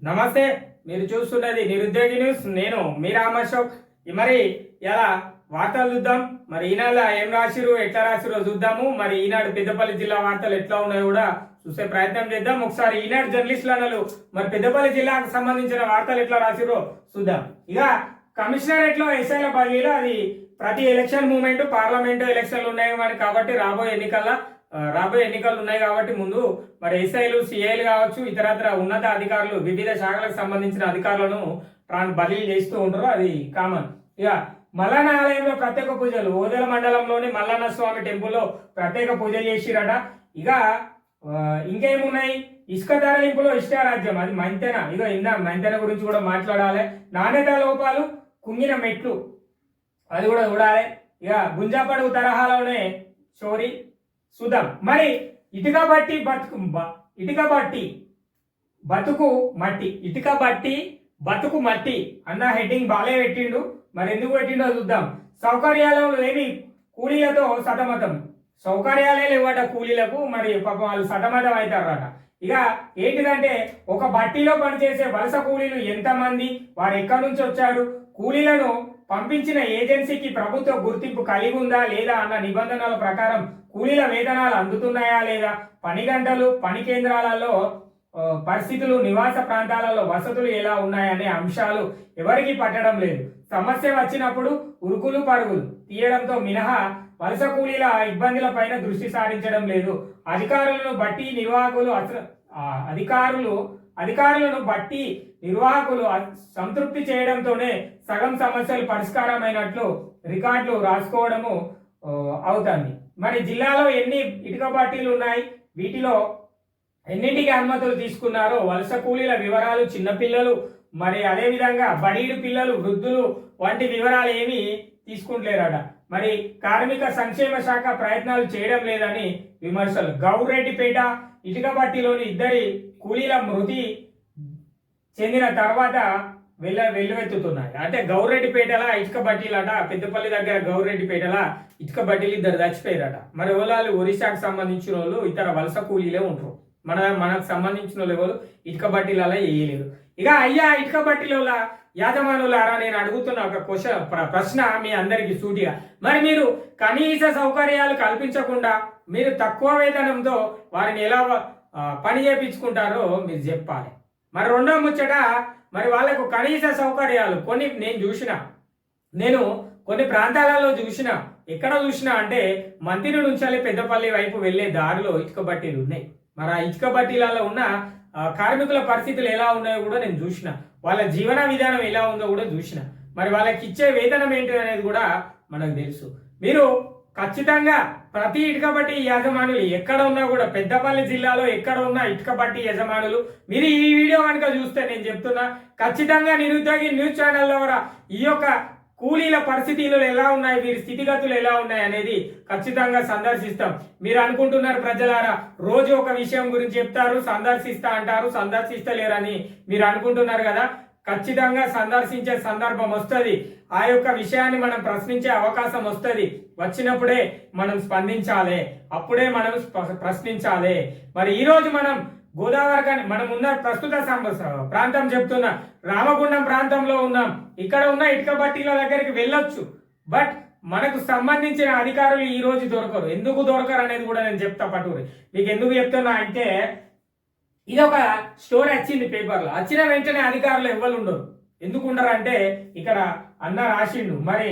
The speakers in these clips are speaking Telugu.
నమస్తే. మీరు చూస్తున్నది నిరుద్యోగి న్యూస్. నేను మీ రామశోక్. మరి ఇలా వార్తలు చూద్దాం. మరి ఈనాడు ఏం రాసిరు, ఎట్లా రాసిరో చూద్దాము. మరి ఈనాడు పెద్దపల్లి జిల్లా వార్తలు ఎట్లా ఉన్నాయో కూడా చూసే ప్రయత్నం చేద్దాం. ఒకసారి ఈనాడు జర్నలిస్టులు అన్నలు మరి పెద్దపల్లి జిల్లాకు సంబంధించిన వార్తలు ఎట్లా రాసిరో చూద్దాం. ఇక కమిషనరేట్ లో ఎస్ఐల బదిలీలో అది ప్రతి ఎలక్షన్ మూమెంట్ పార్లమెంటు ఎలక్షన్లు ఉన్నాయి కాబట్టి రాబోయే ఎన్నికలు ఉన్నాయి కాబట్టి ముందు మరి ఎస్ఐలు సిఐలు కావచ్చు ఇతరత్ర ఉన్నత అధికారులు వివిధ శాఖలకు సంబంధించిన అధికారులను బదిలీ చేస్తూ ఉంటారు. అది కామన్. ఇక మల్లన్న ఆలయంలో ప్రత్యేక పూజలు. ఓదెల మండలంలోని మల్లన్న స్వామి టెంపుల్లో ప్రత్యేక పూజలు చేసిరట. ఇక ఇంకేమున్నాయి, ఇసుక తరలింపులో ఇష్టారాజ్యం. అది మంతెన. ఇక మంతెన గురించి కూడా మాట్లాడాలి. నాణ్యత లోపాలు, కుంగిన మెట్లు, అది కూడా చూడాలి. ఇక గుంజాపడుగు తరహాలోనే చోరీ చూద్దాం. మరి ఇటుక బట్టి బతుకు మట్టి అన్న హెడ్డింగ్ బాలే పెట్టిండు. మరి ఎందుకు పెట్టిండో చూద్దాం. సౌకర్యాలు లేని కూలీలతో సతమతం. సౌకర్యాలే లేవట కూలీలకు. మరి పాపం వాళ్ళు సతమతం అవుతారట. ఇక ఏంటిదంటే ఒక బట్టీలో పనిచేసే వలస కూలీలు ఎంతమంది, వారు ఎక్కడి నుంచి వచ్చారు, కూలీలను పంపించిన ఏజెన్సీకి ప్రభుత్వ గుర్తింపు కలిగి ఉందా లేదా అన్న నిబంధనల ప్రకారం కూలీల వేతనాలు అందుతున్నాయా లేదా, పని గంటలు, పని కేంద్రాలలో పరిస్థితులు, నివాస ప్రాంతాలలో వసతులు ఎలా ఉన్నాయనే అంశాలు ఎవరికి పట్టడం లేదు. సమస్య వచ్చినప్పుడు ఉరుకులు పరుగులు తీయడంతో మినహా వలస కూలీల ఇబ్బందుల పైన దృష్టి సారించడం లేదు. అధికారులను బట్టి నిర్వాహకులు సంతృప్తి చేయడంతోనే సగం సమస్యలు పరిష్కారమైనట్లు రికార్డులు రాసుకోవడము అవుతుంది. మరి జిల్లాలో ఎన్ని ఇటుక బట్టీలు ఉన్నాయి, వీటిలో ఎన్నింటికి అనుమతులు తీసుకున్నారో వలస కూలీల వివరాలు, చిన్నపిల్లలు, మరి అదేవిధంగా బడీడు పిల్లలు, వృద్ధులు వంటి వివరాలు ఏమి తీసుకుంటలేరట. మరి కార్మిక సంక్షేమ శాఖ ప్రయత్నాలు చేయడం లేదని విమర్శలు. గౌరెడ్డిపేట ఇటుక బట్టీలోని 2 కూలీల మృతి చెందిన తర్వాత వెల్లువెత్తుతున్నాయి. అంటే గౌరెడ్డిపేటల ఇటుక బట్టీలట. పెద్దపల్లి దగ్గర గౌరెడ్డిపేటల ఇటుక బట్టీలు 2 చచ్చిపోయారట. మరి వాళ్ళు ఒరిస్సాకు సంబంధించిన వాళ్ళు ఇతర వలస కూలీలే ఉంటారు. మనకు సంబంధించిన వాళ్ళు ఎవరు ఇటుక బట్టీలలో వేయలేరు. ఇక అయ్యా ఇటుక బట్టీల యాజమానులారా, నేను అడుగుతున్న ఒక ప్రశ్న మీ అందరికీ సూటిగా. మరి మీరు కనీస సౌకర్యాలు కల్పించకుండా మీరు తక్కువ వేతనంతో వారిని ఎలా పని చేయించుకుంటారో మీరు చెప్పాలి. మరి రెండో ముచ్చట, మరి వాళ్ళకు కనీస సౌకర్యాలు నేను కొన్ని ప్రాంతాలలో చూసిన. ఎక్కడ చూసినా అంటే మంతిని నుంచి పెద్దపల్లి వైపు వెళ్లే దారిలో ఇటుక బట్టీలు ఉన్నాయి. మరి ఆ ఇటుక బట్టీలలో ఉన్న కార్మికుల పరిస్థితులు ఎలా ఉన్నాయో కూడా నేను చూసిన. వాళ్ళ జీవన విధానం ఎలా ఉందో కూడా చూసిన. మరి వాళ్ళకి ఇచ్చే వేతనం ఏంటి అనేది కూడా మనకు తెలుసు. మీరు ఖచ్చితంగా ప్రతి ఇటుక బట్టి యజమానులు ఎక్కడ ఉన్నా కూడా, పెద్దపల్లి జిల్లాలో ఎక్కడ ఉన్నా ఇటుక బట్టి యజమానులు మీరు ఈ వీడియో కనుక చూస్తే నేను చెప్తున్నా, ఖచ్చితంగా నిరుద్యోగి న్యూస్ ఛానల్ ద్వారా ఈ యొక్క కూలీల పరిస్థితులు ఎలా ఉన్నాయి, వీరి స్థితిగతులు ఎలా ఉన్నాయి అనేది ఖచ్చితంగా సందర్శిస్తాం. మీరు అనుకుంటున్నారు ప్రజలారా, రోజు ఒక విషయం గురించి చెప్తారు, సందర్శిస్తా అంటారు, సందర్శిస్తలేరని మీరు అనుకుంటున్నారు కదా. ఖచ్చితంగా సందర్శించే సందర్భం వస్తుంది. ఆ యొక్క విషయాన్ని మనం ప్రశ్నించే అవకాశం వస్తుంది. వచ్చినప్పుడే మనం స్పందించాలి, అప్పుడే మనం ప్రశ్నించాలి. మరి ఈరోజు మనం గోదావరి మనం ఉన్న ప్రస్తుత ప్రాంతం చెప్తున్నా, రామగుండం ప్రాంతంలో ఉన్నాం. ఇక్కడ ఉన్న ఇటుక బట్టీల దగ్గరికి వెళ్ళొచ్చు. బట్ మనకు సంబంధించిన అధికారులు ఈ రోజు దొరకరు. ఎందుకు దొరకరు అనేది కూడా నేను చెప్తా పట్టుకుని. మీకు ఎందుకు చెప్తున్నా అంటే, ఇది ఒక స్టోరీ వచ్చింది పేపర్లో. వచ్చిన వెంటనే అధికారులు ఎవ్వరు ఉండరు. ఎందుకు ఉండరు అంటే ఇక్కడ అన్న రాసిండు. మరి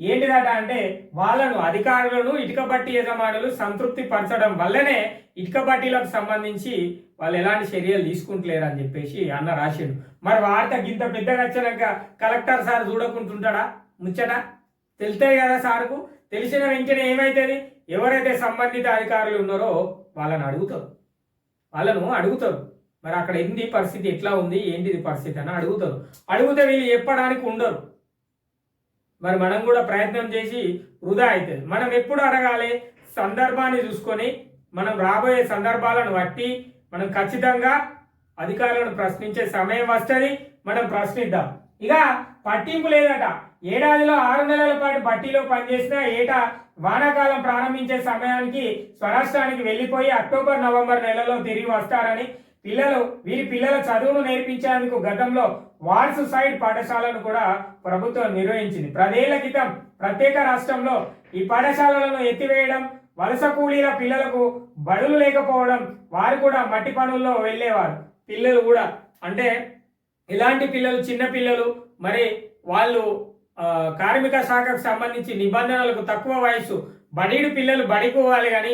ఏంటిదట అంటే, వాళ్ళను అధికారులను ఇటుక బట్టి యజమానులు సంతృప్తి పరచడం వల్లనే ఇటుక బట్టీలకు సంబంధించి వాళ్ళు ఎలాంటి చర్యలు తీసుకుంటలేరు అని చెప్పేసి అన్న రాసిండు. మరి వార్త గింత పెద్దగా వచ్చినాక కలెక్టర్ సార్ చూడకుంటుంటాడా ముచ్చట? తెలుస్తాయి కదా సార్కు. తెలిసిన వెంటనే ఏమవుతుంది, ఎవరైతే సంబంధిత అధికారులు ఉన్నారో వాళ్ళను అడుగుతారు. మరి అక్కడ ఏంది పరిస్థితి, ఎట్లా ఉంది, ఏంటిది పరిస్థితి అని అడుగుతారు. అడిగితే వీళ్ళు చెప్పడానికి ఉండరు. మరి మనం కూడా ప్రయత్నం చేసి వృధా అవుతుంది. మనం ఎప్పుడు అడగాలి, సందర్భాన్ని చూసుకొని మనం రాబోయే సందర్భాలను బట్టి మనం ఖచ్చితంగా అధికారులను ప్రశ్నించే సమయం వస్తుంది. మనం ప్రశ్నిద్దాం. ఇక పట్టింపు లేదట. ఏడాదిలో 6 నెలల పాటు బట్టీలో పనిచేసిన ఏటా వానాకాలం ప్రారంభించే సమయానికి స్వరాష్ట్రానికి వెళ్లిపోయి అక్టోబర్ నవంబర్ నెలలో తిరిగి వస్తారని వీరి పిల్లల చదువును నేర్పించేందుకు గతంలో వార్స్ సైడ్ పాఠశాలను కూడా ప్రభుత్వం నిర్వహించింది. 10 ఏళ్ల క్రితం ప్రత్యేక రాష్ట్రంలో ఈ పాఠశాలలను ఎత్తివేయడం, వలస కూలీల పిల్లలకు బడులు లేకపోవడం, వారు కూడా మట్టి పనుల్లో వెళ్ళేవారు. పిల్లలు కూడా అంటే ఇలాంటి పిల్లలు, చిన్న పిల్లలు, మరి వాళ్ళు కార్మిక శాఖకు సంబంధించి నిబంధనలకు తక్కువ వయసు బడీడు పిల్లలు బడిపోవాలి కానీ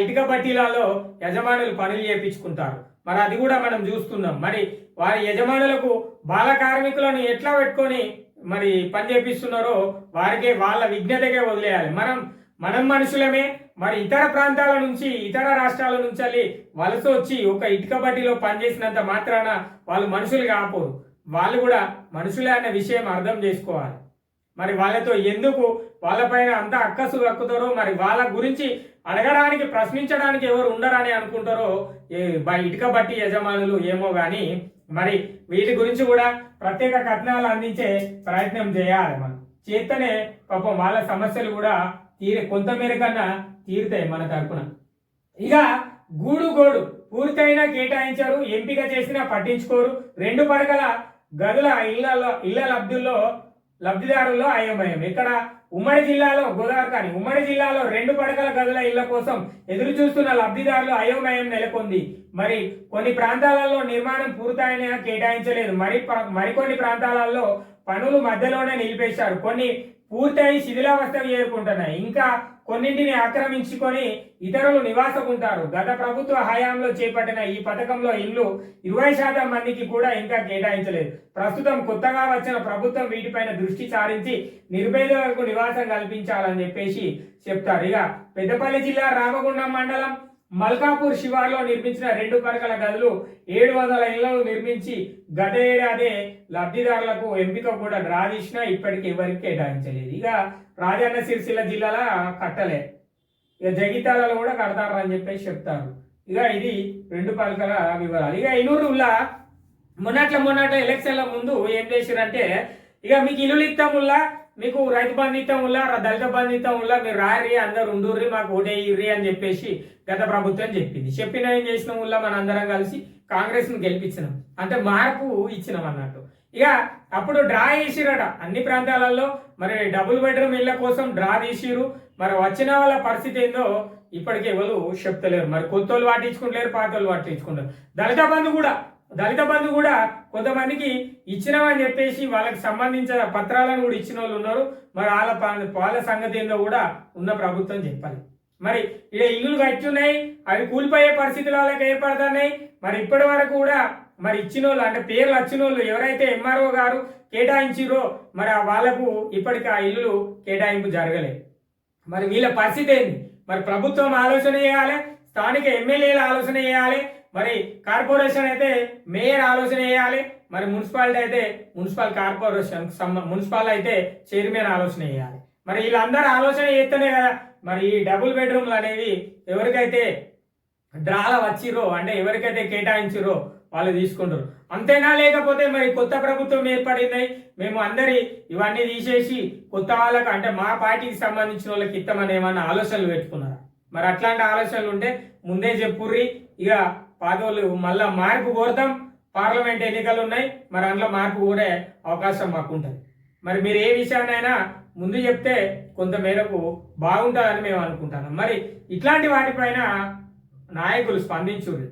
ఇటుక బట్టీలలో యజమానులు పనులు చేయించుకుంటారు. మరి అది కూడా మనం చూస్తున్నాం. మరి వారి యజమానులకు బాల కార్మికులను ఎట్లా పెట్టుకొని మరి పని చేపిస్తున్నారో వారికే వాళ్ళ విజ్ఞతకే వదిలేయాలి. మనం మనుషులమే. మరి ఇతర ప్రాంతాల నుంచి, ఇతర రాష్ట్రాల నుంచి వలస వచ్చి ఒక ఇటుక బట్టీలో పనిచేసినంత మాత్రాన వాళ్ళు మనుషులు కాపోరు. వాళ్ళు కూడా మనుషులే అన్న విషయం అర్థం చేసుకోవాలి. మరి వాళ్ళతో ఎందుకు వాళ్ళపైన అంత అక్కసు కక్కుతారో, మరి వాళ్ళ గురించి అడగడానికి, ప్రశ్నించడానికి ఎవరు ఉండరని అనుకుంటారో ఇటుక బట్టి యజమానులు ఏమో కానీ మరి వీటి గురించి కూడా ప్రత్యేక కథనాలు అందించే ప్రయత్నం చేయాలి. మనం చేస్తేనే పాపం వాళ్ళ సమస్యలు కూడా కొంతమేర కన్నా తీరుతాయి మన తరపున. ఇక గూడు పూర్తయినా కేటాయించారు, ఎంపిక చేసినా పట్టించుకోరు. 2 పడకల గదుల ఇళ్ల లబ్ధిదారుల్లో అయోమయం. ఇక్కడ ఉమ్మడి జిల్లాలో ఉమ్మడి జిల్లాలో 2 పడకల గదుల ఇళ్ల కోసం ఎదురు చూస్తున్న లబ్ధిదారులు అయోమయం నెలకొంది. మరి కొన్ని ప్రాంతాలలో నిర్మాణం పూర్తయినా కేటాయించలేదు. మరికొన్ని ప్రాంతాలలో పనులు మధ్యలోనే నిలిపేశారు. కొన్ని పూర్తయి శిథిలావస్థకు చేరుకుంటున్నాయి. ఇంకా కొన్నింటిని ఆక్రమించుకొని ఇతరులు నివాసకుంటారు. గత ప్రభుత్వ హయాంలో చేపట్టిన ఈ పథకంలో ఇల్లు 20% మందికి కూడా ఇంకా కేటాయించలేదు. ప్రస్తుతం కొత్తగా వచ్చిన ప్రభుత్వం వీటిపైన దృష్టి సారించి నిర్భేదలకు నివాసం కల్పించాలని చెప్పేసి చెప్తారు. ఇక పెద్దపల్లి జిల్లా రామగుండం మండలం మల్కాపూర్ శివార్లో నిర్మించిన 2 పడకల గదులు 700 ఇళ్లను నిర్మించి గత ఏడాదే లబ్ధిదారులకు ఎంపిక కూడా డ్రా తీసినా ఇప్పటికి ఎవరికి కేటాయించలేదు. ఇక రాజన్న సిరిసిల్ల జిల్లాలో కట్టలే, ఇక జగిత్యాలలో కూడా కడతారు అని చెప్పేసి చెప్తారు. ఇక ఇది 2 పడకల వివరాలు. ఇక ఇనూరులా మొన్నట్ల ఎలక్షన్ల ముందు ఏం చేసిరంటే, ఇక మీకు ఇల్లు ఇస్తాముల్లా, మీకు రైతు బంధు ఇస్తాముల్లా, దళిత బంధు ఇస్తాముల్లా, మీరు రారి అందరు ఉండుర్రి, మాకు ఓటేయ్యి అని చెప్పేసి గత ప్రభుత్వం చెప్పిన ఏం చేసినాం ఉల్లా మన అందరం కలిసి కాంగ్రెస్ ను గెలిపించినాం, అంటే మార్పు ఇచ్చినాం అన్నట్టు. ఇక అప్పుడు డ్రా చేసిరట అన్ని ప్రాంతాలలో. మరి డబుల్ బెడ్రూమ్ ఇళ్ల కోసం డ్రా తీసిరు. మరి వచ్చిన వాళ్ళ పరిస్థితి ఏందో ఇప్పటికే ఎవరు చెప్తలేరు. మరి కొత్త వాళ్ళు పట్టించుకుంటలేరు, పాత వాళ్ళు పట్టించుకుంటారు. దళిత బంధు కూడా కొంతమందికి ఇచ్చినామని చెప్పేసి వాళ్ళకి సంబంధించిన పత్రాలను కూడా ఇచ్చిన వాళ్ళు ఉన్నారు. మరి వాళ్ళ సంగతి ఏందో కూడా ఉన్న ప్రభుత్వం చెప్పాలి. మరి ఇక ఇల్లులు కట్టున్నాయి, అవి కూలిపోయే పరిస్థితులు వాళ్ళకి ఏర్పడుతున్నాయి. మరి ఇప్పటి వరకు కూడా మరి ఇచ్చిన వాళ్ళు, అంటే పేర్లు వచ్చిన వాళ్ళు ఎవరైతే ఎంఆర్ఓ గారు కేటాయించిరో మరి వాళ్ళకు ఇప్పటికి ఆ ఇల్లులు కేటాయింపు జరగలేదు. మరి వీళ్ళ పరిస్థితి ఏంది? మరి ప్రభుత్వం ఆలోచన చేయాలి, స్థానిక ఎమ్మెల్యేలు ఆలోచన చేయాలి, మరి కార్పొరేషన్ అయితే మేయర్ ఆలోచన చేయాలి, మరి మున్సిపాలిటీ అయితే మున్సిపల్ అయితే చైర్మన్ ఆలోచన చేయాలి. మరి వీళ్ళందరూ ఆలోచన చేస్తేనే కదా మరి ఈ డబుల్ బెడ్రూమ్లు అనేవి ఎవరికైతే డ్రాల వచ్చిరో, అంటే ఎవరికైతే కేటాయించిరో వాళ్ళు తీసుకుంటారు. అంతేనా? లేకపోతే మరి కొత్త ప్రభుత్వం ఏర్పడింది, మేము అందరి ఇవన్నీ తీసేసి కొత్త వాళ్ళకు, అంటే మా పార్టీకి సంబంధించిన వాళ్ళకి ఇస్తామని ఏమన్నా ఆలోచనలు పెట్టుకున్నారా? మరి అట్లాంటి ఆలోచనలు ఉంటే ముందే చెప్పుర్రి. ఇక పాతోళ్ళు మళ్ళా మార్పు కోరుతాం. పార్లమెంట్ ఎన్నికలు ఉన్నాయి, మరి అందులో మార్పు కోరే అవకాశం మాకు ఉంటుంది. మరి మీరు ఏ విషయాన్నైనా ముందు చెప్తే కొంత మేరకు బాగుంటుందని మేము అనుకుంటున్నాం. మరి ఇట్లాంటి వాటిపైన నాయకులు స్పందించుర్రు,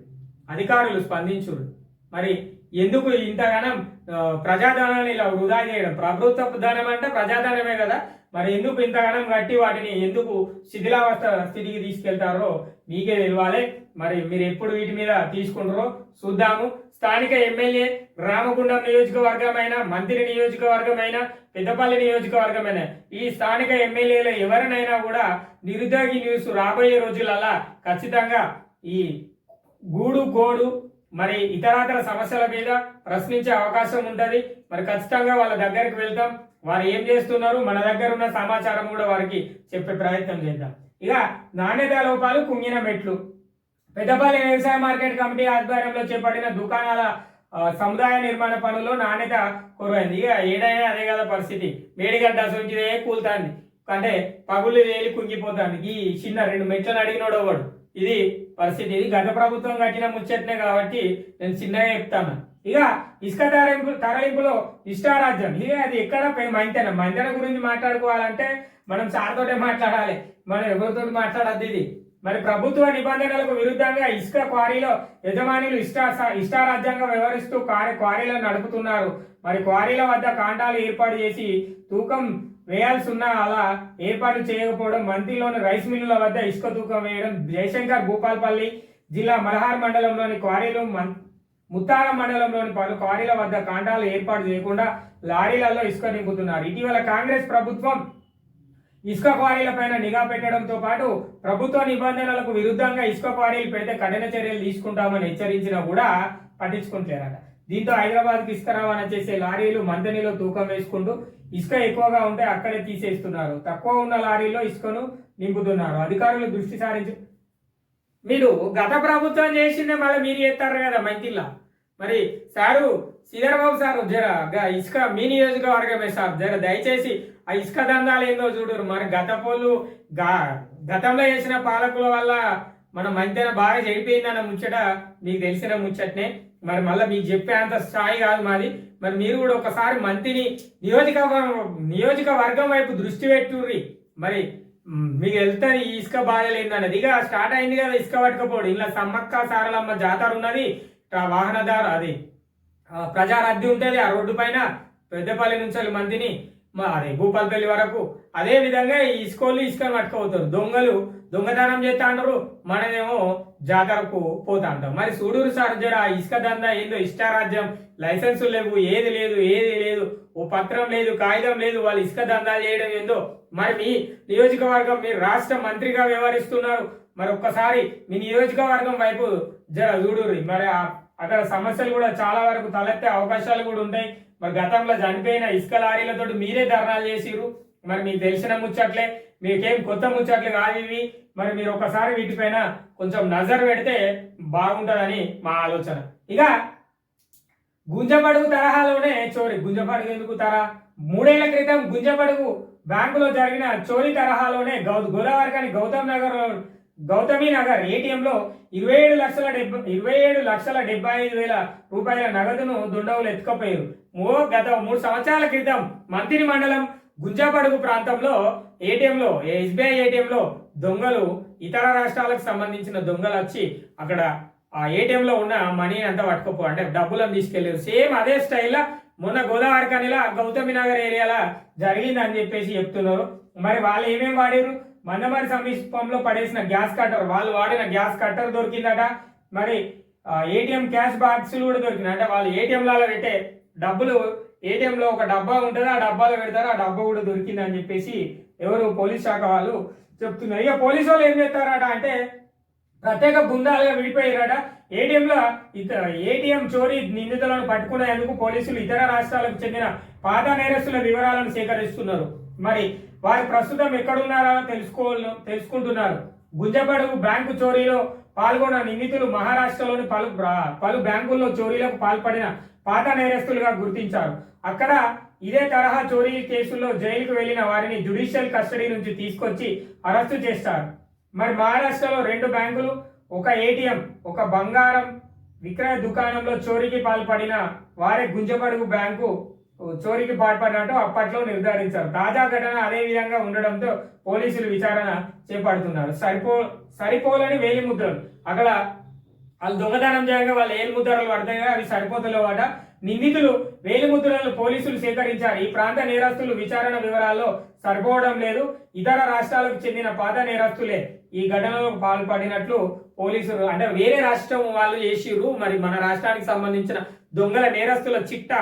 అధికారులు స్పందించుర్రు. మరి ఎందుకు ఇంతగానం ప్రజాధనాన్ని ఇలా వృధా చేయడం? ప్రభుత్వ ధనం అంటే ప్రజాధనమే కదా, మరి ఎందుకు ఇంతగానం కట్టి వాటిని ఎందుకు శిథిలావస్థ స్థితికి తీసుకెళ్తారో మీకే తెలియాలి. మరి మీరు ఎప్పుడు వీటి మీద తీసుకుంటారో చూద్దాము. స్థానిక ఎమ్మెల్యే రామగుండం నియోజకవర్గమైన, మంత్రి నియోజకవర్గమైన, పెద్దపల్లి నియోజకవర్గమైన ఈ స్థానిక ఎమ్మెల్యేలు ఎవరినైనా కూడా నిరుద్యోగి న్యూస్ రాబోయే రోజులల్లా ఖచ్చితంగా ఈ గోడు మరి ఇతరాతర సమస్యల మీద ప్రశ్నించే అవకాశం ఉంటుంది. మరి ఖచ్చితంగా వాళ్ళ దగ్గరికి వెళ్తాం, వారు ఏం చేస్తున్నారు, మన దగ్గర ఉన్న సమాచారం కూడా వారికి చెప్పే ప్రయత్నం చేద్దాం. ఇక నాణ్యత లోపాలు కుంగిన మెట్లు. పెద్దపల్లి వ్యవసాయ మార్కెట్ కమిటీ ఆధ్వర్యంలో చేపట్టిన దుకాణాల సముదాయ నిర్మాణ పనుల్లో నాణ్యత కొరవైంది. ఇక ఏడైనా అదే కదా పరిస్థితి. వేడిగడ్డ సొంచిదే కూలుతాంది, అంటే పగులు వేలి కుంగిపోతాంది. ఈ చిన్న 2 మెట్లను అడిగినోడవాడు ఇది పరిస్థితి. ఇది గత ప్రభుత్వం కట్టిన ముచ్చట్నే కాబట్టి నేను చిన్నగా చెప్తాను. ఇక ఇసుక తరలింపులో ఇష్టారాజ్యం, ఇక అది ఎక్కడ మంతెన గురించి మాట్లాడుకోవాలంటే మనం సార్తోటే మాట్లాడాలి, మనం ఎవరితో మాట్లాడద్దు. ఇది మరి ప్రభుత్వ నిబంధనలకు విరుద్ధంగా ఇసుక క్వారీలో యజమానులు ఇష్టారాజ్యంగా వ్యవహరిస్తూ క్వారీలను నడుపుతున్నారు. మరి క్వారీల వద్ద కాంటాలు ఏర్పాటు చేసి తూకం వేయాల్సి ఉన్నా అలా ఏర్పాటు చేయకపోవడం, మంత్రిలోని రైస్ మిల్లుల వద్ద ఇసుక తూకం వేయడం, జయశంకర్ భూపాల్పల్లి జిల్లా మలహార్ మండలంలోని క్వారీలు, ముత్తారం మండలంలోని పలు క్వారీల వద్ద కాంటాలు ఏర్పాటు చేయకుండా లారీలలో ఇసుక నింపుతున్నారు. ఇటీవల కాంగ్రెస్ ప్రభుత్వం ఇసుక క్వారీలపైన నిఘా పెట్టడంతో పాటు ప్రభుత్వ నిబంధనలకు విరుద్ధంగా ఇసుక క్వారీలు పెడితే కఠిన చర్యలు తీసుకుంటామని హెచ్చరించినా కూడా పట్టించుకుంటారట. దీంతో హైదరాబాద్కి ఇసుక రవాణా చేసే లారీలు మంతెనలో తూకం వేసుకుంటూ ఇసుక ఎక్కువగా ఉంటే అక్కడే తీసేస్తున్నారు, తక్కువ ఉన్న లారీలో ఇసుకను నింపుతున్నారు. అధికారులు దృష్టి సారించి మీరు గత ప్రభుత్వం చేసిందే మళ్ళీ మీరు చేస్తారు కదా మంత్రిలా. మరి సారు శ్రీధరబాబు సారు జర ఇసుక మీ నియోజకవర్గమే సార్, జర దయచేసి ఆ ఇసుక దందాలు ఏందో చూడరు. మరి గతంలో చేసిన పాలకుల వల్ల మన మంతెన బాగా చెడిపోయిందన్న ముచ్చట మీకు తెలిసిన ముచ్చటనే. మరి మళ్ళీ మీకు చెప్పే అంత స్థాయి కాదు మాది. మరి మీరు కూడా ఒకసారి మంత్రిని నియోజకవర్గం వైపు దృష్టి పెట్టుర్రి. మరి మీకు వెళ్తుంది ఈ ఇసుక బాధలేదన్నది. ఇక స్టార్ట్ అయింది కదా ఇసుక పట్టుకపోడు. ఇలా సమ్మక్క సారలమ్మ జాతర ఉన్నది, వాహనదారు అది ప్రజా రద్దీ ఉంటుంది ఆ రోడ్డు పైన, పెద్దపల్లి నుంచి మంత్రిని అదే భూపాల్పల్లి వరకు. అదే విధంగా ఈ ఇసుకలు ఇసుకను పట్టుకోపోతారు, దొంగతనం చేస్తా అంటారు, మనమేమో జాతరకు పోతా అంటాం. మరి చూడూరు సార్ జర ఇసుక దందా ఏందో, ఇష్టారాజ్యం, లైసెన్సులు లేవు, ఏది లేదు, ఓ పత్రం లేదు, కాగితం లేదు, వాళ్ళు ఇసుక దందాలు చేయడం ఏందో. మరి మీ నియోజకవర్గం మీరు రాష్ట్ర మంత్రిగా వ్యవహరిస్తున్నారు, మరి ఒక్కసారి మీ నియోజకవర్గం వైపు జర చూడూరి. మరి అక్కడ సమస్యలు కూడా చాలా వరకు తలెత్తే అవకాశాలు కూడా ఉంటాయి. మరి గతంలో చనిపోయిన ఇసుక లారీలతో మీరే ధర్నాలు చేసిరు. మరి మీకు తెలిసిన ముచ్చట్లే, మీకేం కొత్త ముచ్చట్లు కాదు ఇవి. మరి మీరు ఒకసారి వీటిపైన కొంచెం నజర్ పెడితే బాగుంటుందని మా ఆలోచన. ఇక గుంజపడుగు తరహాలోనే చోరీ. గుంజపడుగు ఎందుకు తరహా? 3 ఏళ్ల క్రితం గుంజపడుగు బ్యాంకులో జరిగిన చోరీ తరహాలోనే గోదావరికని గౌతమి నగర్ ఏటీఎంలో 27,75,000 రూపాయల నగదును దుండగులు ఎత్తుకపోయారు. గత 3 సంవత్సరాల క్రితం మంత్రి మండలం గుంజపడుగు ప్రాంతంలో ఏటీఎంలో, ఎస్బీఐ ఏటీఎంలో దొంగలు, ఇతర రాష్ట్రాలకు సంబంధించిన దొంగలు వచ్చి అక్కడ ఆ ఏటీఎంలో ఉన్న మనీ అంతా పట్టుకోపో అంటే డబ్బులను తీసుకెళ్లారు. సేమ్ అదే స్టైల్లో మొన్న గోదావరి కనిలా గౌతమి నగర్ ఏరియాలో జరిగిందని చెప్పేసి చెప్తున్నారు. మరి వాళ్ళు ఏమేమి వాడారు? మందమరి సమీపంలో పడేసిన గ్యాస్ కట్టర్, వాళ్ళు వాడిన గ్యాస్ కట్టర్ దొరికిందట. మరి ఏటీఎం క్యాష్ బాక్సులు కూడా దొరికినాయి. అంటే వాళ్ళు ఏటీఎంలలో పెట్టే డబ్బులు, ఏటీఎంలో ఒక డబ్బా ఉంటుంది, ఆ డబ్బాలో పెడతారు, ఆ డబ్బా కూడా దొరికిందని చెప్పేసి ఎవరు పోలీస్ శాఖ వాళ్ళు చెప్తున్నారు. ఇక పోలీసు వాళ్ళు ఏం చేస్తారట అంటే ప్రత్యేక బృందాలుగా విడిపోయారట. ఏటీఎం చోరీ నిందితులను పట్టుకునేందుకు పోలీసులు ఇతర రాష్ట్రాలకు చెందిన పాత నేరస్తుల వివరాలను సేకరిస్తున్నారు. మరి వారు ప్రస్తుతం ఎక్కడున్నారో తెలుసుకుంటున్నారు. గుంజపడుగు బ్యాంకు చోరీలో పాల్గొన్న నిందితులు మహారాష్ట్రలోని పలు బ్యాంకుల్లో చోరీలకు పాల్పడిన పాత నేరస్తులుగా గుర్తించారు. అక్కడ ఇదే తరహా చోరీ కేసుల్లో జైలుకు వెళ్లిన వారిని జ్యుడిషియల్ కస్టడీ నుంచి తీసుకొచ్చి అరెస్టు చేస్తారు. మరి మహారాష్ట్రలో 2 బ్యాంకులు, ఒక ఏటీఎం, ఒక బంగారం విక్రయ దుకాణంలో చోరీకి పాల్పడిన వారే గుంజపడుగు బ్యాంకు చోరీకి పాల్పడినట్టు అప్పట్లో నిర్ధారించారు. తాజా ఘటన అదే విధంగా ఉండడంతో పోలీసులు విచారణ చేపడుతున్నారు. సరిపోలని వేలి ముద్రలు, అక్కడ వాళ్ళు దొంగతనం చేయగా వాళ్ళు ఏలి ముద్రలు పడతాయి, అవి సరిపోతలేవట. నిందితులు వేలి ముద్రలను పోలీసులు సేకరించారు. ఈ ప్రాంత నేరస్తులు విచారణ వివరాల్లో సరిపోవడం లేదు, ఇతర రాష్ట్రాలకు చెందిన పాత నేరస్తులే ఈ ఘటనలో పాల్పడినట్లు పోలీసులు, అంటే వేరే రాష్ట్రం వాళ్ళు చేసిర్రు. మరి మన రాష్ట్రానికి సంబంధించిన దొంగల నేరస్తుల చిట్టా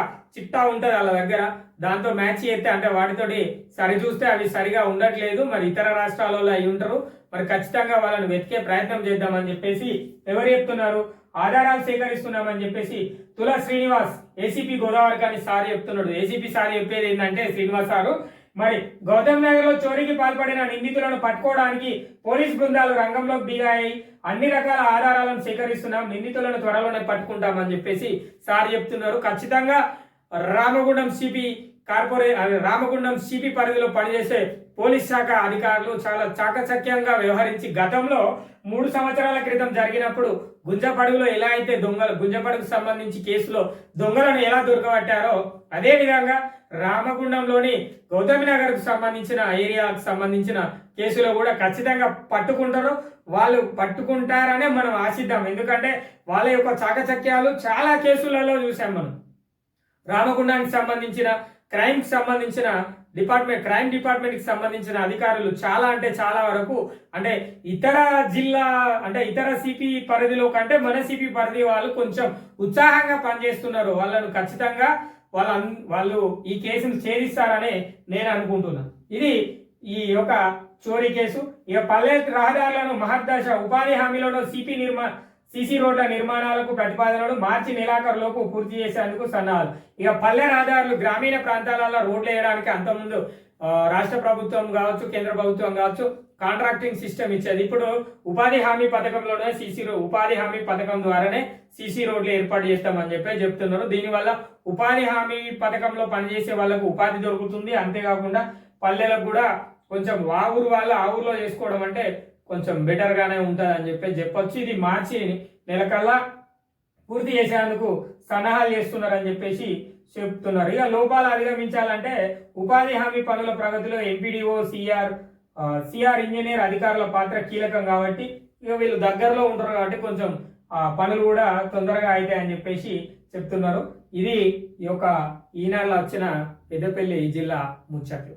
ఉంటుంది వాళ్ళ దగ్గర, దాంతో మ్యాచ్ చేస్తే అంటే వాటితోటి సరి చూస్తే అవి సరిగా ఉండట్లేదు. మరి ఇతర రాష్ట్రాలలో అయి ఉంటారు. మరి ఖచ్చితంగా వాళ్ళని వెతికే ప్రయత్నం చేద్దామని చెప్పేసి ఎవరు చెప్తున్నారు? ఆధారాలు సేకరిస్తున్నామని చెప్పేసి తుల శ్రీనివాస్ ఏసీపీ గోదావరి కానీ సార్ చెప్తున్నాడు. ఏసీపీ సార్ చెప్పేది ఏంటంటే శ్రీనివాస్ సారు, మరి గౌతమ్ నగర్ లో చోరీకి పాల్పడిన నిందితులను పట్టుకోవడానికి పోలీస్ బృందాలు రంగంలోకి దిగాయి. అన్ని రకాల ఆధారాలను సేకరిస్తున్నాం, నిందితులను త్వరలోనే పట్టుకుంటామని చెప్పేసి సార్ చెప్తున్నారు. ఖచ్చితంగా రామగుండం సిపి పరిధిలో పనిచేసే పోలీస్ శాఖ అధికారులు చాలా చాకచక్యంగా వ్యవహరించి గతంలో 3 సంవత్సరాల క్రితం జరిగినప్పుడు గుంజపడుగులో ఎలా అయితే గుంజపడుగు సంబంధించి కేసులో దొంగలను ఎలా దొరకబట్టారో అదే విధంగా రామగుండంలోని గౌతమి నగర్ కు సంబంధించిన ఏరియాకు సంబంధించిన కేసులో కూడా ఖచ్చితంగా పట్టుకుంటారు. వాళ్ళు పట్టుకుంటారనే మనం ఆశిద్దాం. ఎందుకంటే వాళ్ళ యొక్క చాకచక్యాలు చాలా కేసులలో చూసాం మనం. రామగుండానికి సంబంధించిన క్రైమ్ డిపార్ట్మెంట్ కి సంబంధించిన అధికారులు చాలా అంటే చాలా వరకు అంటే ఇతర జిల్లా అంటే ఇతర సిపి పరిధిలో కంటే మన సిపి పరిధి వాళ్ళు కొంచెం ఉత్సాహంగా పనిచేస్తున్నారు. వాళ్ళను ఖచ్చితంగా వాళ్ళు ఈ కేసును ఛేదిస్తారని నేను అనుకుంటున్నాను. ఇది ఈ యొక్క చోరీ కేసు. ఇక పల్లె రహదారులను మహర్దశ ఉపాధి హామీలను సిసి రోడ్ల నిర్మాణాలకు ప్రతిపాదనలు మార్చి నెలాఖరులోపు పూర్తి చేసేందుకు సన్నాహాలు. ఇక పల్లె రహదారులు గ్రామీణ ప్రాంతాలలో రోడ్లు వేయడానికి అంతకుముందు రాష్ట్ర ప్రభుత్వం కావచ్చు, కేంద్ర ప్రభుత్వం కావచ్చు కాంట్రాక్టింగ్ సిస్టమ్ ఇచ్చేది. ఇప్పుడు ఉపాధి హామీ పథకంలోనే ఉపాధి హామీ పథకం ద్వారానే సిసి రోడ్లు ఏర్పాటు చేస్తామని చెప్తున్నారు. దీనివల్ల ఉపాధి హామీ పథకంలో పనిచేసే వాళ్ళకు ఉపాధి దొరుకుతుంది. అంతేకాకుండా పల్లెలకు కూడా కొంచెం ఆ ఊర్లో చేసుకోవడం అంటే కొంచెం బెటర్ గానే ఉంటుంది అని చెప్పొచ్చు. ఇది మార్చి నెలకల్లా పూర్తి చేసేందుకు సన్నాహాలు చేస్తున్నారని చెప్పేసి చెప్తున్నారు. ఇక లోపాలు అధిగమించాలంటే ఉపాధి హామీ పనుల ప్రగతిలో ఎంపీడీఓ, సిఆర్ ఇంజనీర్ అధికారుల పాత్ర కీలకం కాబట్టి ఇక వీళ్ళు దగ్గరలో ఉంటారు కాబట్టి కొంచెం పనులు కూడా తొందరగా అవుతాయని చెప్పేసి చెప్తున్నారు. ఇది ఈ యొక్క ఈనాడులో వచ్చిన పెద్దపల్లి జిల్లా ముచ్చట్లు.